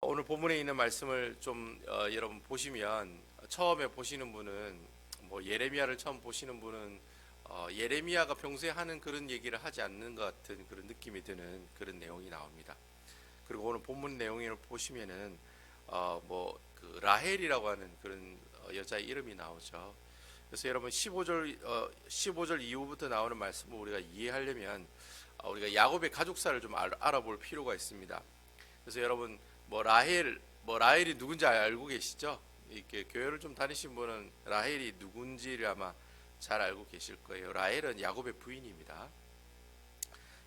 오늘 본문에 있는 말씀을 좀 여러분 보시면 처음에 보시는 분은 뭐 예레미야를 처음 보시는 분은 예레미야가 평소에 하는 그런 얘기를 하지 않는 것 같은 그런 느낌이 드는 그런 내용이 나옵니다. 그리고 오늘 본문 내용을 보시면은 뭐그 라헬이라고 하는 그런 여자의 이름이 나오죠. 그래서 여러분 15절 이후부터 나오는 말씀을 우리가 이해하려면 우리가 야곱의 가족사를 좀 알아볼 필요가 있습니다. 그래서 여러분 라헬이 누군지 알고 계시죠? 이렇게 교회를 좀 다니신 분은 라헬이 누군지를 아마 잘 알고 계실 거예요. 라헬은 야곱의 부인입니다.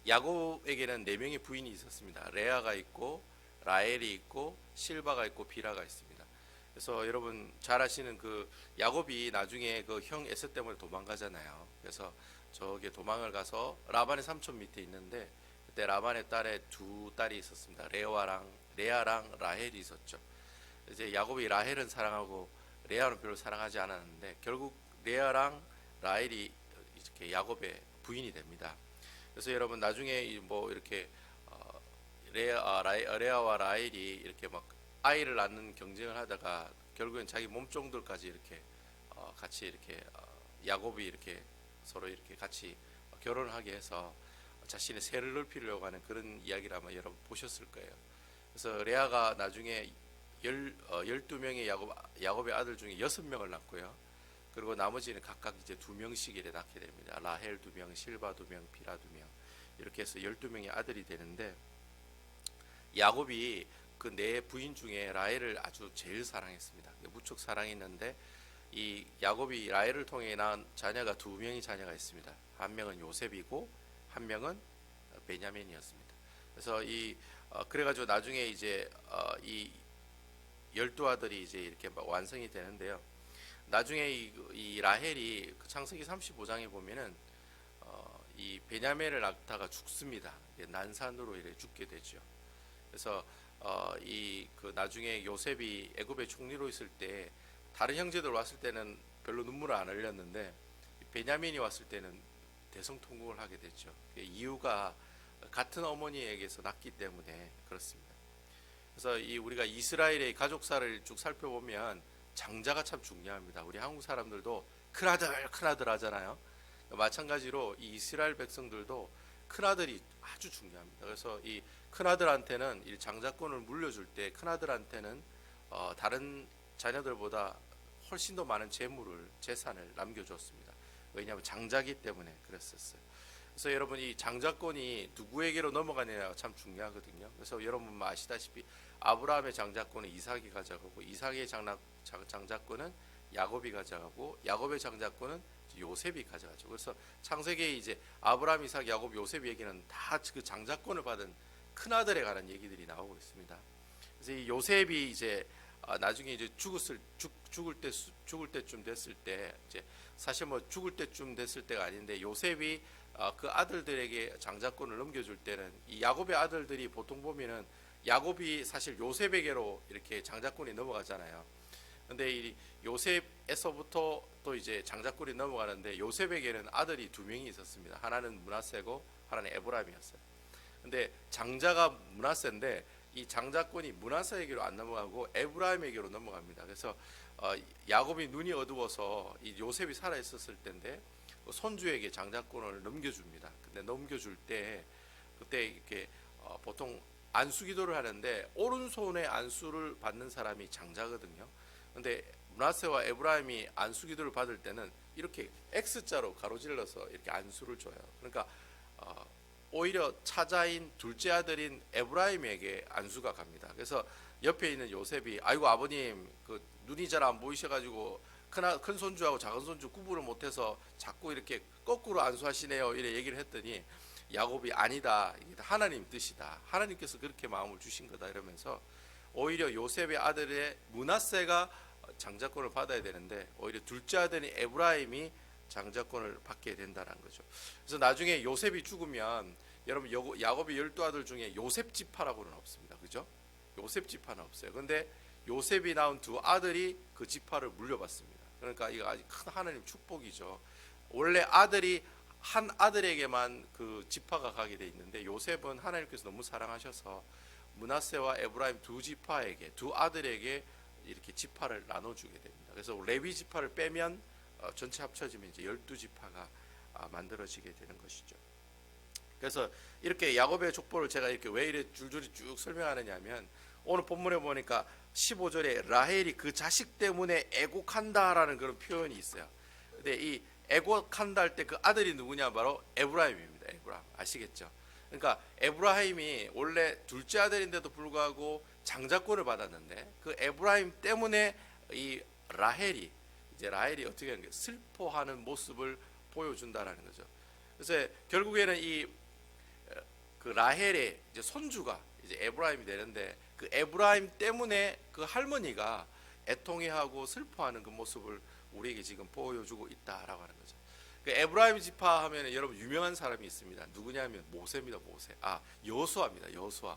야곱에게는 네 명의 부인이 있었습니다. 레아가 있고 라헬이 있고 실바가 있고 비라가 있습니다. 그래서 여러분 잘 아시는 그 야곱이 나중에 그 형 에서 때문에 도망가잖아요. 그래서 저기 도망을 가서 라반의 삼촌 밑에 있는데 그때 라반의 딸에 두 딸이 있었습니다. 레아랑 라헬이 있었죠. 이제 야곱이 라헬은 사랑하고 레아는 별로 사랑하지 않았는데 결국 레아랑 라헬이 이렇게 야곱의 부인이 됩니다. 그래서 여러분 나중에 뭐 이렇게 레아와 라헬이 이렇게 막 아이를 낳는 경쟁을 하다가 결국엔 자기 몸종들까지 이렇게 같이 이렇게 야곱이 이렇게 서로 이렇게 같이 결혼을 하게 해서 자신의 세를 넓히려고 하는 그런 이야기를 아마 여러분 보셨을 거예요. 그래서 레아가 나중에 12명의 야곱의 아들 중에 6명을 낳고요. 그리고 나머지는 각각 이제 2명씩 이렇게 낳게 됩니다. 라헬 2명, 실바 2명, 비라 2명. 이렇게 해서 12명의 아들이 되는데 야곱이 그 네 부인 중에 라헬을 아주 제일 사랑했습니다. 무척 사랑했는데 이 야곱이 라헬을 통해 낳은 자녀가 2명의 자녀가 있습니다. 한 명은 요셉이고 한 명은 베냐민이었습니다. 그래서 그래가지고 나중에 이제 이 12아들이 이제 이렇게 완성이 되는데요. 나중에 이 라헬이 창세기 35장에 보면은 이 베냐민을 낳다가 죽습니다. 난산으로 이렇게 죽게 되죠. 그래서 이 그 나중에 요셉이 애굽의 총리로 있을 때 다른 형제들 왔을 때는 별로 눈물을 안 흘렸는데 베냐민이 왔을 때는 대성통곡을 하게 됐죠. 이유가 같은 어머니에게서 낳기 때문에 그렇습니다. 그래서 우리가 이스라엘의 가족사를 쭉 살펴보면 장자가 참 중요합니다. 우리 한국 사람들도 큰아들 하잖아요. 마찬가지로 이 이스라엘 백성들도 큰아들이 아주 중요합니다. 그래서 이 큰아들한테는 이 장자권을 물려줄 때 큰아들한테는 다른 자녀들보다 훨씬 더 많은 재산을 남겨줬습니다. 왜냐하면 장자기 때문에 그랬었어요. 그래서 여러분 이 장자권이 누구에게로 넘어가느냐가 참 중요하거든요. 그래서 여러분 아시다시피 아브라함의 장자권은 이삭이 가져가고 이삭의 장자권은 야곱이 가져가고 야곱의 장자권은 요셉이 가져가죠. 그래서 창세기에 이제 아브라함, 이삭, 야곱, 요셉 얘기는 다 그 장자권을 받은 큰 아들에 관한 얘기들이 나오고 있습니다. 그래서 이 요셉이 이제 나중에 이제 죽을 때쯤 됐을 때 이제 사실 뭐 죽을 때쯤 됐을 때가 아닌데 요셉이 그 아들들에게 장자권을 넘겨줄 때는 이 야곱의 아들들이 보통 보면은 야곱이 사실 요셉에게로 이렇게 장자권이 넘어가잖아요. 근데 이 요셉에서부터 또 이제 장자권이 넘어가는데 요셉에게는 아들이 2명이 있었습니다. 하나는 므낫세고 하나는 에브라임이었어요. 근데 장자가 므낫세인데 이 장자권이 므낫세에게로 안 넘어가고 에브라임에게로 넘어갑니다. 그래서 야곱이 눈이 어두워서 이 요셉이 살아 있었을 때인데 손주에게 장자권을 넘겨줍니다. 근데 넘겨줄 때 그때 이렇게 보통 안수기도를 하는데 오른손에 안수를 받는 사람이 장자거든요. 근데 므낫세와 에브라임이 안수기도를 받을 때는 이렇게 X자로 가로질러서 이렇게 안수를 줘요. 그러니까 오히려 차자인 둘째 아들인 에브라임에게 안수가 갑니다. 그래서 옆에 있는 요셉이 아이고 아버님 그 눈이 잘 안 보이셔가지고 큰 손주하고 작은 손주 구분을 못해서 자꾸 이렇게 거꾸로 안수하시네요. 이래 얘기를 했더니 야곱이 아니다. 이게 하나님 뜻이다. 하나님께서 그렇게 마음을 주신 거다. 이러면서 오히려 요셉의 아들의 므낫세가 장자권을 받아야 되는데 오히려 둘째 아들인 에브라임이 장자권을 받게 된다는 거죠. 그래서 나중에 요셉이 죽으면 여러분 야곱의 12아들 중에 요셉 지파라고는 없습니다. 그죠? 요셉 지파는 없어요. 근데 요셉이 낳은 2아들이 그 지파를 물려받습니다. 그러니까 이거 아주 큰 하나님 축복이죠. 원래 아들이 한 아들에게만 그 지파가 가게 돼 있는데 요셉은 하나님께서 너무 사랑하셔서 므낫세와 에브라임 두 지파에게, 두 아들에게 이렇게 지파를 나눠주게 됩니다. 그래서 레위 지파를 빼면 전체 합쳐지면 이제 12지파가 만들어지게 되는 것이죠. 그래서 이렇게 야곱의 족보를 제가 이렇게 왜 이렇게 줄줄이 쭉 설명하느냐면, 오늘 본문에 보니까 15절에 라헬이 그 자식 때문에 애곡한다라는 그런 표현이 있어요. 근데 이 애곡한다 할 때 그 아들이 누구냐, 바로 에브라임입니다. 에브라임 아시겠죠? 그러니까 에브라임이 원래 둘째 아들인데도 불구하고 장자권을 받았는데, 그 에브라임 때문에 이 라헬이 어떻게 하는 게 슬퍼하는 모습을 보여준다라는 거죠. 그래서 결국에는 이 그 라헬의 이제 손주가 이제 에브라임이 되는데, 그 에브라임 때문에 그 할머니가 애통해하고 슬퍼하는 그 모습을 우리에게 지금 보여주고 있다라고 하는 거죠. 그 에브라임 지파 하면 여러분 유명한 사람이 있습니다. 누구냐면 모세입니다. 모세. 여호수아입니다. 여호수아.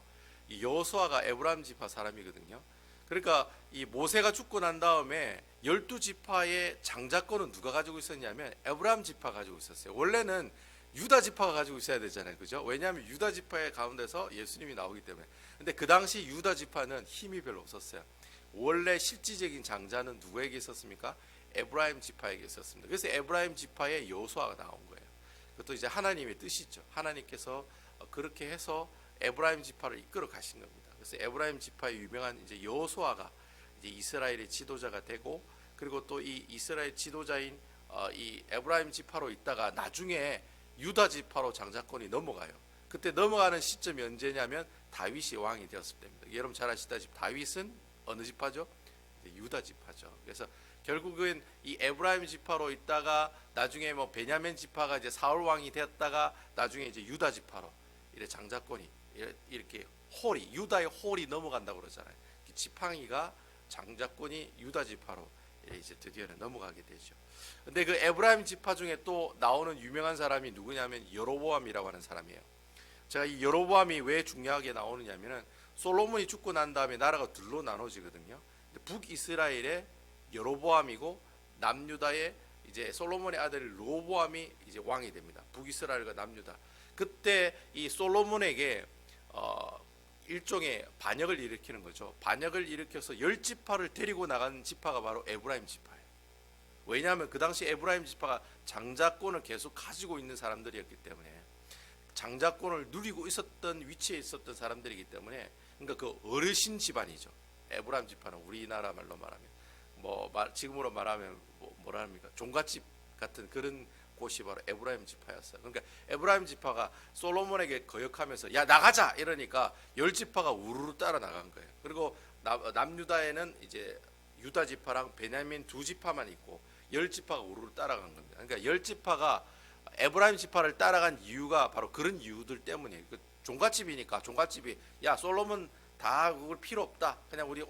이 여호수아가 에브라임 지파 사람이거든요. 그러니까 이 모세가 죽고 난 다음에 12지파의 장자권은 누가 가지고 있었냐면 에브라임 지파 가지고 있었어요. 원래는 유다 지파가 가지고 있어야 되잖아요. 그죠? 왜냐하면 유다 지파의 가운데서 예수님이 나오기 때문에. 근데 그 당시 유다 지파는 힘이 별로 없었어요. 원래 실질적인 장자는 누구에게 있었습니까? 에브라임 지파에게 있었습니다. 그래서 에브라임 지파의 여호수아가 나온 거예요. 그것도 이제 하나님의 뜻이죠. 하나님께서 그렇게 해서 에브라임 지파를 이끌어 가신 겁니다. 그래서 에브라임 지파의 유명한 이제 여호수아가 이제 이스라엘의 지도자가 되고, 그리고 또 이 이스라엘 지도자인 이 에브라임 지파로 있다가 나중에 유다 지파로 장자권이 넘어가요. 그때 넘어가는 시점이 언제냐면 다윗이 왕이 되었을 때입니다. 여러분 잘 아시다시피 다윗은 어느 지파죠? 유다 지파죠. 그래서 결국은 이 에브라임 지파로 있다가 나중에 뭐 베냐민 지파가 이제 사울 왕이 되었다가 나중에 이제 유다 지파로 이래 장자권이 이렇게 홀이, 유다의 홀이 넘어간다고 그러잖아요. 지팡이가 장자권이 유다 지파로 이제 드디어는 넘어가게 되죠. 근데 그 에브라임 지파 중에 또 나오는 유명한 사람이 누구냐면 여로보암이라고 하는 사람이에요. 제가 이 여로보암이 왜 중요하게 나오느냐면은 솔로몬이 죽고 난 다음에 나라가 둘로 나눠지거든요. 북이스라엘의 여로보암이고 남유다의 이제 솔로몬의 아들 로보암이 이제 왕이 됩니다. 북이스라엘과 남유다. 그때 이 솔로몬에게 일종의 반역을 일으키는 거죠. 반역을 일으켜서 10지파를 데리고 나간 지파가 바로 에브라임 지파예요. 왜냐하면 그 당시 에브라임 지파가 장자권을 계속 가지고 있는 사람들이었기 때문에, 장자권을 누리고 있었던 위치에 있었던 사람들이기 때문에, 그러니까 그 어르신 집안이죠. 에브라임 지파는 우리나라 말로 말하면 지금으로 말하면 뭐라 합니까? 종갓집 같은 그런 곳이 바로 에브라임 지파였어요. 그러니까 에브라임 지파가 솔로몬에게 거역하면서 야 나가자 이러니까 10지파가 우르르 따라 나간 거예요. 그리고 남유다에는 이제 유다 지파랑 베냐민 두 지파만 있고 10지파가 우르르 따라간 겁니다. 그러니까 10지파가 에브라임 지파를 따라간 이유가 바로 그런 이유들 때문이에요. 그 종갓집이니까 종갓집이 야 솔로몬 다 그걸 필요 없다. 그냥 우리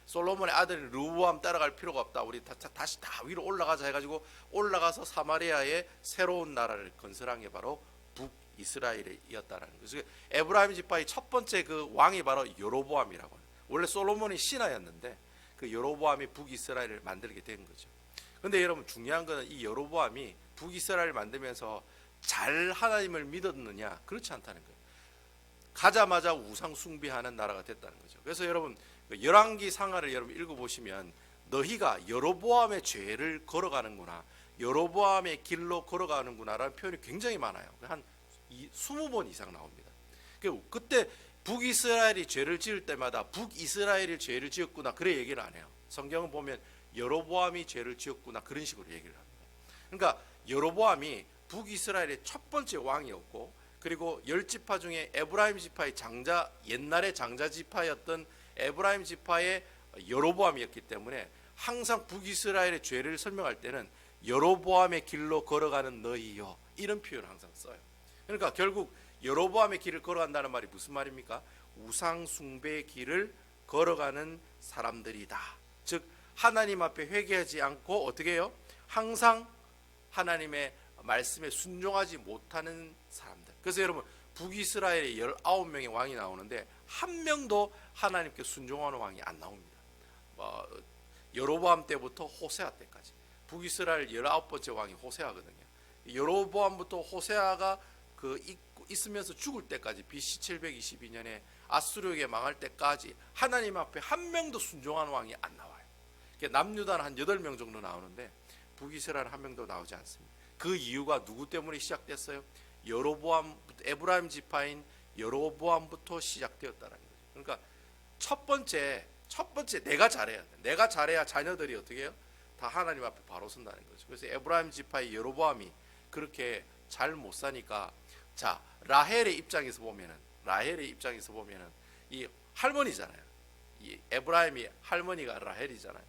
솔로몬의 아들 르호암 따라갈 필요가 없다. 우리 다시 다 위로 올라가자 해가지고 올라가서 사마리아의 새로운 나라를 건설한 게 바로 북이스라엘이었다라는 거죠. 에브라임 지파의 첫 번째 그 왕이 바로 여로보암이라고 해요. 원래 솔로몬이 신하였는데 그 여로보암이 북이스라엘을 만들게 된 거죠. 근데 여러분 중요한 거는 이 여로보암이 북이스라엘을 만들면서 잘 하나님을 믿었느냐? 그렇지 않다는 거예요. 가자마자 우상 숭배하는 나라가 됐다는 거죠. 그래서 여러분 열왕기 상하를 여러분 읽어보시면 너희가 여로보암의 죄를 걸어가는구나, 여로보암의 길로 걸어가는구나라는 표현이 굉장히 많아요. 한 20번 이상 나옵니다. 그때 북이스라엘이 죄를 지을 때마다 북이스라엘이 죄를 지었구나 그래 얘기를 안 해요. 성경을 보면 여로보암이 죄를 지었구나 그런 식으로 얘기를 합니다. 그러니까 여로보암이 북이스라엘의 첫 번째 왕이었고, 그리고 10지파 중에 에브라임 지파의 옛날의 장자 지파였던 에브라임 지파의 여로보암이었기 때문에 항상 북이스라엘의 죄를 설명할 때는 여로보암의 길로 걸어가는 너희여 이런 표현을 항상 써요. 그러니까 결국 여로보암의 길을 걸어간다는 말이 무슨 말입니까? 우상 숭배의 길을 걸어가는 사람들이다. 즉 하나님 앞에 회개하지 않고 어떻게 해요? 항상 하나님의 말씀에 순종하지 못하는 사람들. 그래서 여러분 북이스라엘에 19명의 왕이 나오는데 한 명도 하나님께 순종하는 왕이 안 나옵니다. 여로보암 때부터 호세아 때까지 북이스라엘 19번째 왕이 호세아거든요. 여로보암부터 호세아가 있으면서 죽을 때까지 BC 722년에 아수르에게 망할 때까지 하나님 앞에 한 명도 순종한 왕이 안 나와요. 남유다는 한 8명 정도 나오는데 북이스라엘은 한 명도 나오지 않습니다. 그 이유가 누구 때문에 시작됐어요? 여로보암, 에브라임 지파인 여로보암부터 시작되었다는 거죠. 그러니까 첫 번째 내가 잘해야 돼. 내가 잘해야 자녀들이 어떻게 해요? 다 하나님 앞에 바로 선다는 거죠. 그래서 에브라임 지파의 여로보암이 그렇게 잘 못 사니까, 자, 라헬의 입장에서 보면은 이 할머니잖아요. 이 에브라임이 할머니가 라헬이잖아요.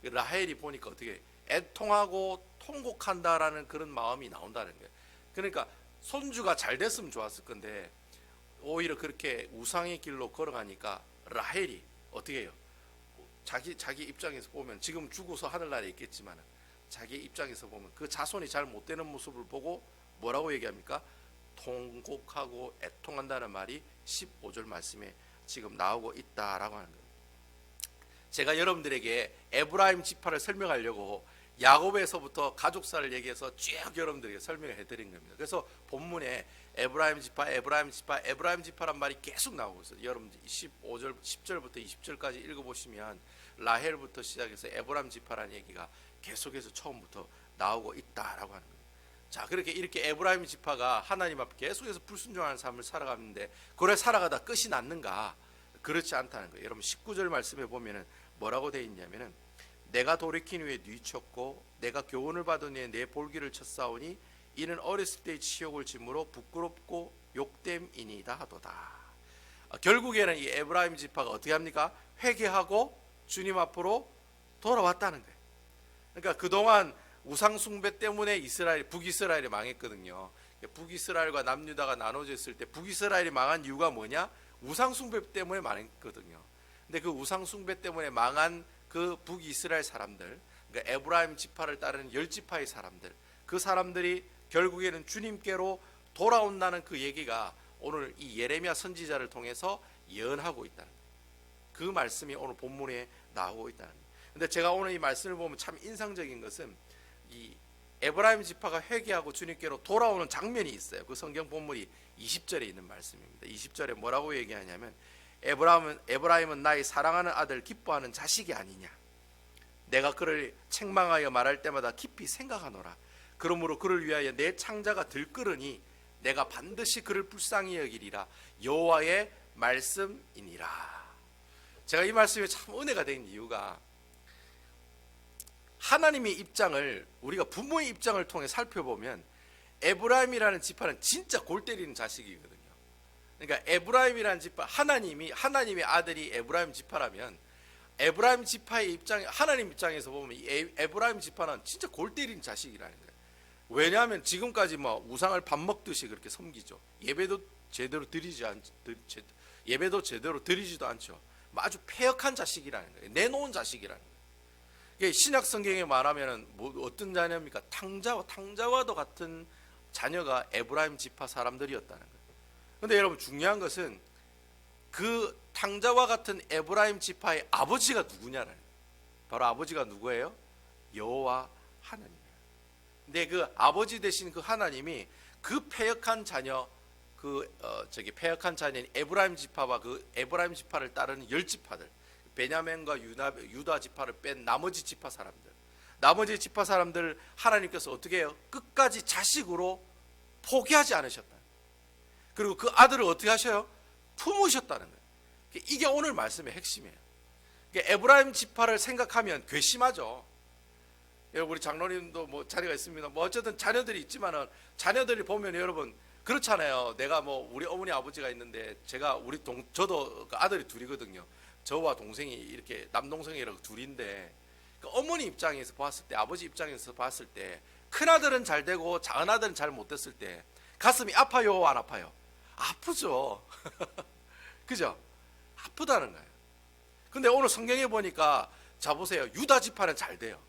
라헬이 보니까 어떻게 애통하고 통곡한다라는 그런 마음이 나온다는 거예요. 그러니까 손주가 잘 됐으면 좋았을 건데 오히려 그렇게 우상의 길로 걸어가니까 라헬이 어떻게 해요? 자기 입장에서 보면 지금 죽어서 하늘나라에 있겠지만 자기 입장에서 보면 그 자손이 잘 못되는 모습을 보고 뭐라고 얘기합니까? 통곡하고 애통한다는 말이 15절 말씀에 지금 나오고 있다라고 하는 거예요. 제가 여러분들에게 에브라임 지파를 설명하려고 야곱에서부터 가족사를 얘기해서 쭉 여러분들에게 설명을 해드린 겁니다. 그래서 본문에 에브라임 지파란 말이 계속 나오고 있어요. 여러분들 15절, 10절부터 20절까지 읽어보시면 라헬부터 시작해서 에브라임 지파라는 얘기가 계속해서 처음부터 나오고 있다라고 하는 거예요. 자, 이렇게 에브라임 지파가 하나님 앞에 계속해서 불순종하는 삶을 살아가는데 그래 살아가다 끝이 났는가? 그렇지 않다는 거예요. 여러분 19절 말씀에 보면은 뭐라고 되어 있냐면은 내가 돌이킨 후에 뉘쳤고 내가 교훈을 받은 후에 내 볼기를 쳤사오니 이는 어렸을 때의 치욕을 짐으로 부끄럽고 욕됨이니이다 하도다. 결국에는 이 에브라임 지파가 어떻게 합니까? 회개하고 주님 앞으로 돌아왔다는 거예요. 그러니까 그동안 우상 숭배 때문에 북이스라엘이 망했거든요. 북이스라엘과 남유다가 나눠져 있을 때 북이스라엘이 망한 이유가 뭐냐? 우상 숭배 때문에 망했거든요. 근데 그 우상 숭배 때문에 망한 그 북이스라엘 사람들, 그러니까 에브라임 지파를 따르는 10지파의 사람들, 그 사람들이 결국에는 주님께로 돌아온다는 그 얘기가 오늘 이 예레미야 선지자를 통해서 예언하고 있다는 거예요. 그 말씀이 오늘 본문에 나오고 있다는 거예요. 근데 제가 오늘 이 말씀을 보면 참 인상적인 것은 이 에브라임 지파가 회개하고 주님께로 돌아오는 장면이 있어요. 그 성경 본문이 20절에 있는 말씀입니다. 20절에 뭐라고 얘기하냐면 에브라임은 나의 사랑하는 아들 기뻐하는 자식이 아니냐. 내가 그를 책망하여 말할 때마다 깊이 생각하노라. 그러므로 그를 위하여 내 창자가 들끓으니 내가 반드시 그를 불쌍히 여기리라. 여호와의 말씀이니라. 제가 이 말씀에 참 은혜가 된 이유가 하나님의 입장을 우리가 부모의 입장을 통해 살펴보면 에브라임이라는 지파는 진짜 골 때리는 자식이거든요. 그러니까 에브라임이라는 지파, 하나님의 아들이 에브라임 지파라면 에브라임 지파의 하나님 입장에서 보면 이 에브라임 지파는 진짜 골 때리는 자식이라는 거예요. 왜냐하면 지금까지 뭐 우상을 밥 먹듯이 그렇게 섬기죠. 예배도 제대로 드리지도 않죠. 아주 폐역한 자식이라는 거예요. 내놓은 자식이라는 거예요. 신약 성경에 말하면 어떤 자녀입니까? 탕자와도 같은 자녀가 에브라임 지파 사람들이었다는 거예요. 그런데 여러분 중요한 것은 그 탕자와 같은 에브라임 지파의 아버지가 누구냐는 거예요. 바로 아버지가 누구예요? 여호와 하나님이에요. 근데 그 아버지 되신 그 하나님이 그 폐역한 자녀, 폐역한 자녀인 에브라임 지파와 그 에브라임 지파를 따르는 10지파들, 베냐민과 유다 지파를 뺀 나머지 지파 사람들 하나님께서 어떻게 해요? 끝까지 자식으로 포기하지 않으셨다. 그리고 그 아들을 어떻게 하셔요? 품으셨다는 거예요. 이게 오늘 말씀의 핵심이에요. 에브라임 지파를 생각하면 괘씸하죠. 우리 장로님도 뭐 자리가 있습니다. 뭐 어쨌든 자녀들이 있지만은 자녀들이 보면 여러분 그렇잖아요. 내가 뭐 우리 어머니 아버지가 있는데 저도 아들이 둘이거든요. 저와 동생이 이렇게 남동생이라고 둘인데 그 어머니 입장에서 봤을 때, 아버지 입장에서 봤을 때 큰아들은 잘 되고 작은아들은 잘 못됐을 때 가슴이 아파요, 안 아파요? 아프죠. 그죠? 아프다는 거예요. 근데 오늘 성경에 보니까 자 보세요. 유다 지파는 잘 돼요.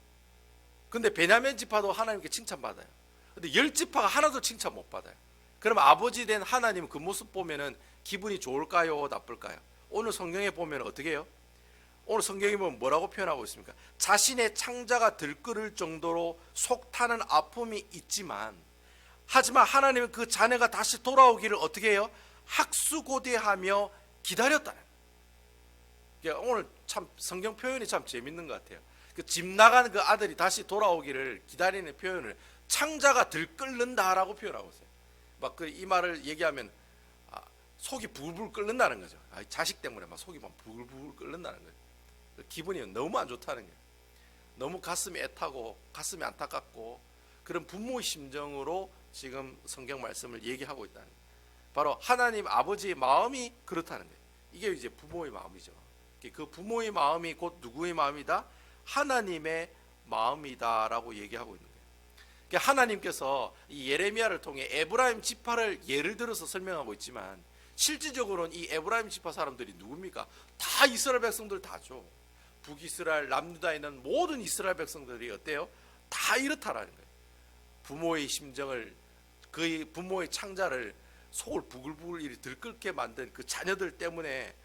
근데 베냐민 지파도 하나님께 칭찬받아요. 근데 10지파가 하나도 칭찬 못 받아요. 그럼 아버지 된 하나님 그 모습 보면은 기분이 좋을까요, 나쁠까요? 오늘 성경에 보면 어떻게 해요? 오늘 성경에 보면 뭐라고 표현하고 있습니까? 자신의 창자가 들끓을 정도로 속 타는 아픔이 있지만 하지만 하나님은 그 자녀가 다시 돌아오기를 어떻게 해요? 학수고대하며 기다렸다는 거예요. 오늘 참 성경 표현이 참 재밌는 것 같아요. 그 집 나가는 그 아들이 다시 돌아오기를 기다리는 표현을 창자가 들끓는다라고 표현하고 있어요. 막 그 이 말을 얘기하면 속이 부글부글 끓는다는 거죠. 자식 때문에 막 속이 막 부글부글 끓는다는 거예요. 기분이 너무 안 좋다는 거예요. 너무 가슴이 애타고 가슴이 안타깝고 그런 부모의 심정으로 지금 성경 말씀을 얘기하고 있다는 거예요. 바로 하나님 아버지의 마음이 그렇다는 거예요. 이게 이제 부모의 마음이죠. 그 부모의 마음이 곧 누구의 마음이다? 하나님의 마음이다라고 얘기하고 있는 거예요. 하나님께서 이 예레미야를 통해 에브라임 지파를 예를 들어서 설명하고 있지만 실질적으로는 이 에브라임 지파 사람들이 누굽니까? 다 이스라엘 백성들 다죠. 북이스라엘 남유다에 있는 모든 이스라엘 백성들이 어때요? 다 이렇다라는 거예요. 부모의 심정을, 그 부모의 창자를 속을 부글부글 들끓게 만든 그 자녀들 때문에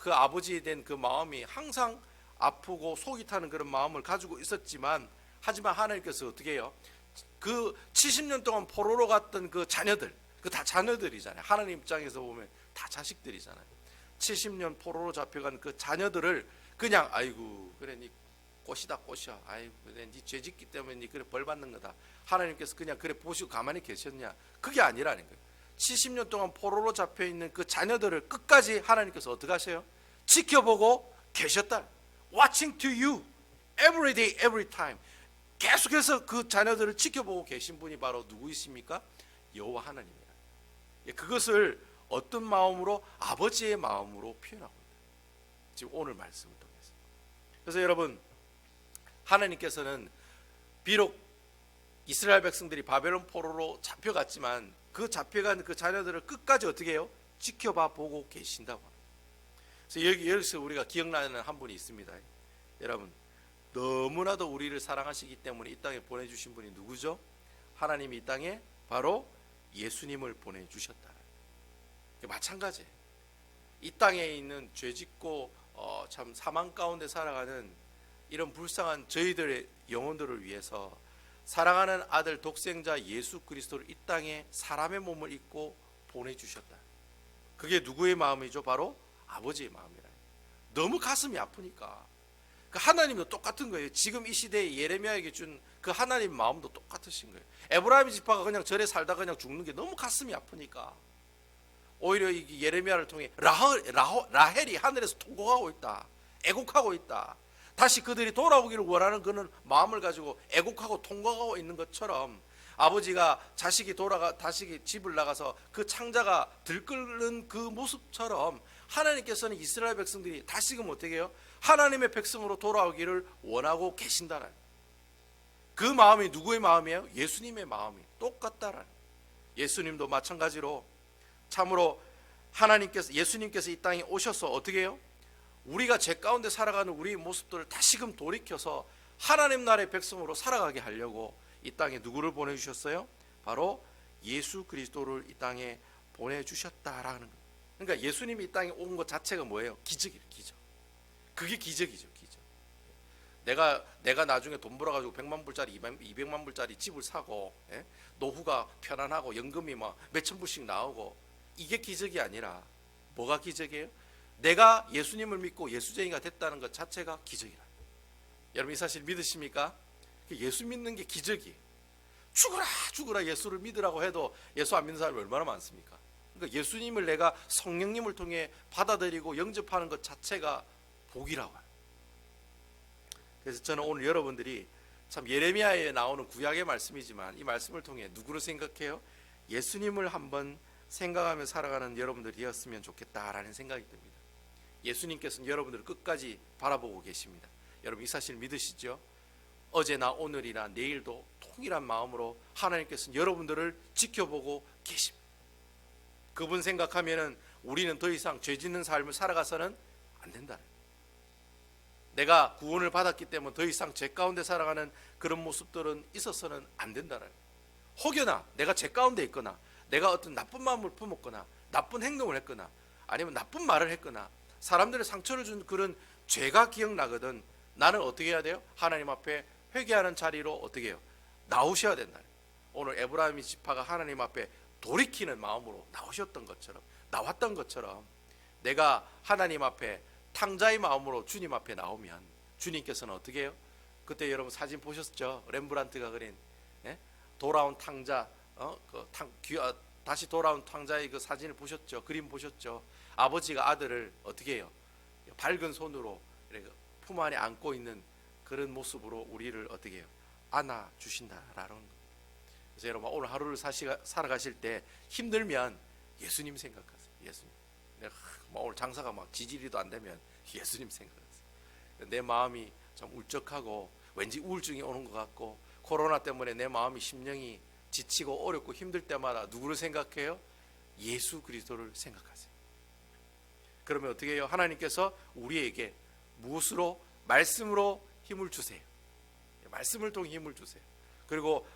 그 아버지에 대한 그 마음이 항상 아프고 속이 타는 그런 마음을 가지고 있었지만, 하지만 하나님께서 어떻게 해요? 그 70년 동안 포로로 갔던 그 자녀들, 그 다 자녀들이잖아요. 하나님 입장에서 보면 다 자식들이잖아요. 70년 포로로 잡혀간 그 자녀들을 그냥 아이고 그래 니 꽃이다 꽃이야, 아이고 그래 니 죄짓기 때문에 니 그래 벌 받는 거다, 하나님께서 그냥 그래 보시고 가만히 계셨냐? 그게 아니라는 거예요. 70년 동안 포로로 잡혀 있는 그 자녀들을 끝까지 하나님께서 어떻게 하세요? 지켜보고 계셨다. Watching to you every day, every time. 계속해서 그 자녀들을 지켜보고 계신 분이 바로 누구이십니까? 여호와 하나님이라. 그것을 어떤 마음으로? 아버지의 마음으로 표현하고 있다. 지금 오늘 말씀을 통해서. 그래서 여러분, 하나님께서는 비록 이스라엘 백성들이 바벨론 포로로 잡혀갔지만 그 잡혀간 그 자녀들을 끝까지 어떻게 해요? 지켜봐 보고 계신다고. 그래서 여기서 우리가 기억나는 한 분이 있습니다. 여러분, 너무나도 우리를 사랑하시기 때문에 이 땅에 보내주신 분이 누구죠? 하나님이 이 땅에 바로 예수님을 보내주셨다. 마찬가지예요. 이 땅에 있는 죄짓고 참 사망 가운데 살아가는 이런 불쌍한 저희들의 영혼들을 위해서 사랑하는 아들 독생자 예수 그리스도를 이 땅에 사람의 몸을 입고 보내주셨다. 그게 누구의 마음이죠? 바로 아버지의 마음이라. 너무 가슴이 아프니까. 그 하나님도 똑같은 거예요. 지금 이 시대에 예레미야에게 준 그 하나님 마음도 똑같으신 거예요. 에브라임 지파가 그냥 절에 살다가 그냥 죽는 게 너무 가슴이 아프니까 오히려 이 예레미야를 통해 라헬이 하늘에서 통곡하고 있다, 애곡하고 있다, 다시 그들이 돌아오기를 원하는 그런 마음을 가지고 애곡하고 통곡하고 있는 것처럼 아버지가 자식이 다시 집을 나가서 그 창자가 들끓는 그 모습처럼 하나님께서는 이스라엘 백성들이 다시금 어떻게 해요? 하나님의 백성으로 돌아오기를 원하고 계신다라는, 그 마음이 누구의 마음이에요? 예수님의 마음이 똑같다라는. 예수님도 마찬가지로 참으로 예수님께서 이 땅에 오셔서 어떻게 해요? 우리가 죄 가운데 살아가는 우리의 모습들을 다시금 돌이켜서 하나님 나라의 백성으로 살아가게 하려고 이 땅에 누구를 보내주셨어요? 바로 예수 그리스도를 이 땅에 보내주셨다라는 거예요. 그러니까 예수님이 이 땅에 온 것 자체가 뭐예요? 기적이에요. 기적. 그게 기적이죠. 기적. 내가 나중에 돈 벌어가지고 100만 불짜리 200만 불짜리 집을 사고, 노후가 편안하고 연금이 막 몇천 불씩 나오고, 이게 기적이 아니라 뭐가 기적이에요? 내가 예수님을 믿고 예수쟁이가 됐다는 것 자체가 기적이라. 여러분 이 사실 믿으십니까? 예수 믿는 게 기적이에요. 죽으라 예수를 믿으라고 해도 예수 안 믿는 사람이 얼마나 많습니까? 그러니까 예수님을 내가 성령님을 통해 받아들이고 영접하는 것 자체가 복이라고 해요. 그래서 저는 오늘 여러분들이 참 예레미야에 나오는 구약의 말씀이지만 이 말씀을 통해 누구를 생각해요? 예수님을 한번 생각하며 살아가는 여러분들이 되었으면 좋겠다라는 생각이 듭니다. 예수님께서는 여러분들을 끝까지 바라보고 계십니다. 여러분 이 사실 믿으시죠? 어제나 오늘이나 내일도 통일한 마음으로 하나님께서는 여러분들을 지켜보고 계십니다. 그분 생각하면은 우리는 더 이상 죄 짓는 삶을 살아가서는 안 된다. 내가 구원을 받았기 때문에 더 이상 죄 가운데 살아가는 그런 모습들은 있어서는 안 된다. 혹여나 내가 죄 가운데 있거나 내가 어떤 나쁜 마음을 품었거나 나쁜 행동을 했거나 아니면 나쁜 말을 했거나 사람들의 상처를 준 그런 죄가 기억나거든, 나는 어떻게 해야 돼요? 하나님 앞에 회개하는 자리로 어떻게 해요? 나오셔야 된다. 오늘 에브라임 지파가 하나님 앞에 돌이키는 마음으로 나왔던 것처럼 내가 하나님 앞에 탕자의 마음으로 주님 앞에 나오면 주님께서는 어떻게 해요? 그때 여러분 사진 보셨죠? 렘브란트가 그린 돌아온 탕자, 다시 돌아온 탕자의 그 사진을 보셨죠? 그림 보셨죠? 아버지가 아들을 어떻게 해요? 밝은 손으로 품 안에 안고 있는 그런 모습으로 우리를 어떻게 해요? 안아 주신다라는 거. 그래서 여러분 오늘 하루를 살아가실 때 힘들면 예수님 생각하세요. 예수님. 내가 오늘 장사가 막 지지리도 안 되면 예수님 생각하세요. 내 마음이 좀 울적하고 왠지 우울증이 오는 것 같고 코로나 때문에 내 마음이 심령이 지치고 어렵고 힘들 때마다 누구를 생각해요? 예수 그리스도를 생각하세요. 그러면 어떻게 해요? 하나님께서 우리에게 무엇으로? 말씀으로 힘을 주세요. 말씀을 통해 힘을 주세요. 그리고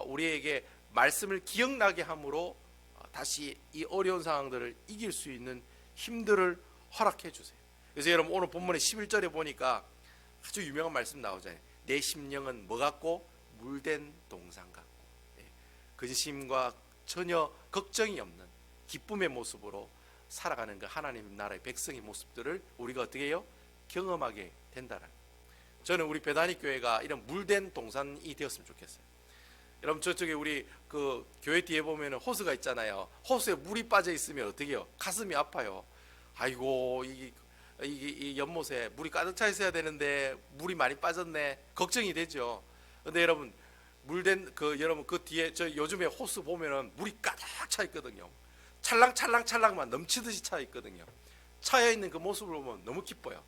우리에게 말씀을 기억나게 함으로 다시 이 어려운 상황들을 이길 수 있는 힘들을 허락해 주세요. 그래서 여러분 오늘 본문의 11절에 보니까 아주 유명한 말씀 나오잖아요. 내 심령은 뭐 같고? 물된 동산 같고. 근심과 전혀 걱정이 없는 기쁨의 모습으로 살아가는 그 하나님 나라의 백성의 모습들을 우리가 어떻게 해요? 경험하게 된다는. 저는 우리 베다니 교회가 이런 물된 동산이 되었으면 좋겠어요. 여러분 저쪽에 우리 그 교회 뒤에 보면은 호수가 있잖아요. 호수에 물이 빠져 있으면 어떻게 해요? 가슴이 아파요. 아이고 이 연못에 물이 가득 차 있어야 되는데 물이 많이 빠졌네. 걱정이 되죠. 근데 여러분 물된 여러분 그 뒤에 저 요즘에 호수 보면은 물이 가득 차 있거든요. 찰랑찰랑찰랑만 넘치듯이 차 있거든요. 차여 있는 그 모습을 보면 너무 기뻐요.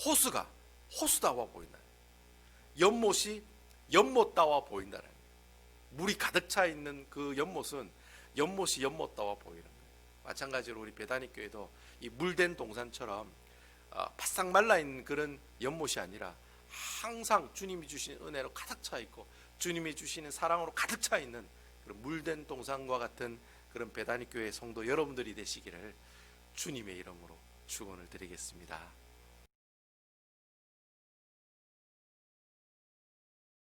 호수가 호수다워 보인다. 연못이 연못다워 보인다는. 물이 가득 차 있는 그 연못은 연못이 연못다워 보이는 거예요. 마찬가지로 우리 베다니 교회도 이 물된 동산처럼 바싹 말라 있는 그런 연못이 아니라 항상 주님이 주신 은혜로 가득 차 있고 주님이 주시는 사랑으로 가득 차 있는 그런 물된 동산과 같은 그런 베다니 교회 성도 여러분들이 되시기를 주님의 이름으로 축원을 드리겠습니다.